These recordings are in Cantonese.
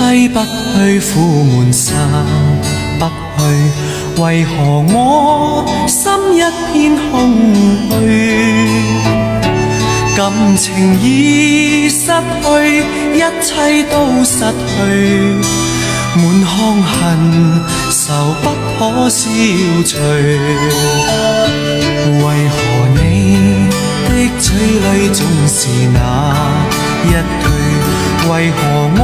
揮不去，苦悶散不去，為何我心一片空虛？感情已失去，一切都失去，滿腔恨愁不可消除。為何你的嘴裡總是那一句？為何我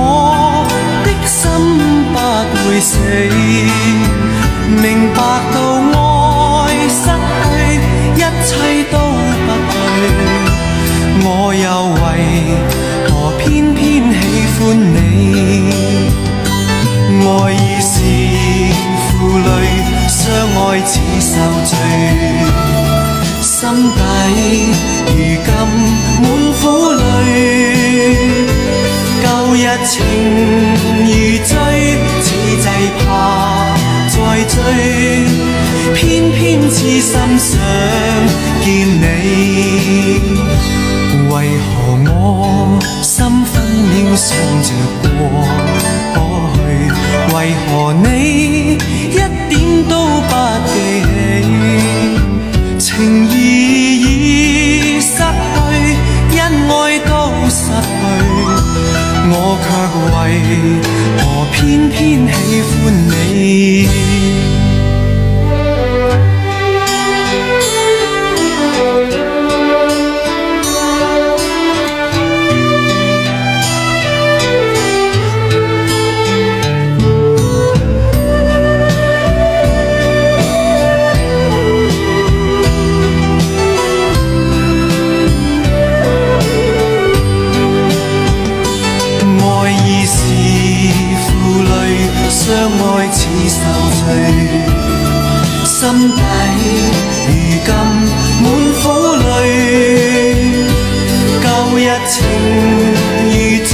的心不會死？明白到愛失去，一切都不對，我又為何偏偏喜歡你？愛已是負累，相愛似受罪，心底如今滿苦淚。舊日情如醉，此際怕再追，偏偏痴心想見你。為何我心分秒想着過去？為何你一點都不記起？情義已失去，恩愛都失去，我卻為何偏偏喜歡你？相愛似受罪，心底如今滿苦淚。舊日情如醉，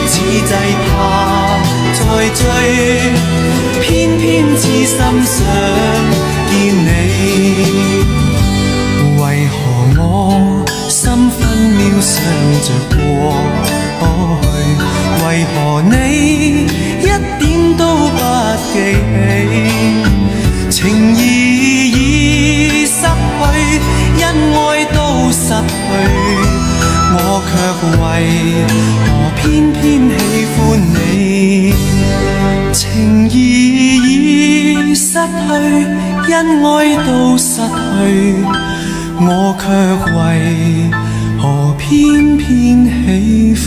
此際怕再追，偏偏痴心想見你。為何我心分秒想着過去？為何你一點都不記起？情義已失去，恩愛都失去，我卻為何偏偏喜歡你？情義已失去，恩愛都失去，我卻為何偏偏喜歡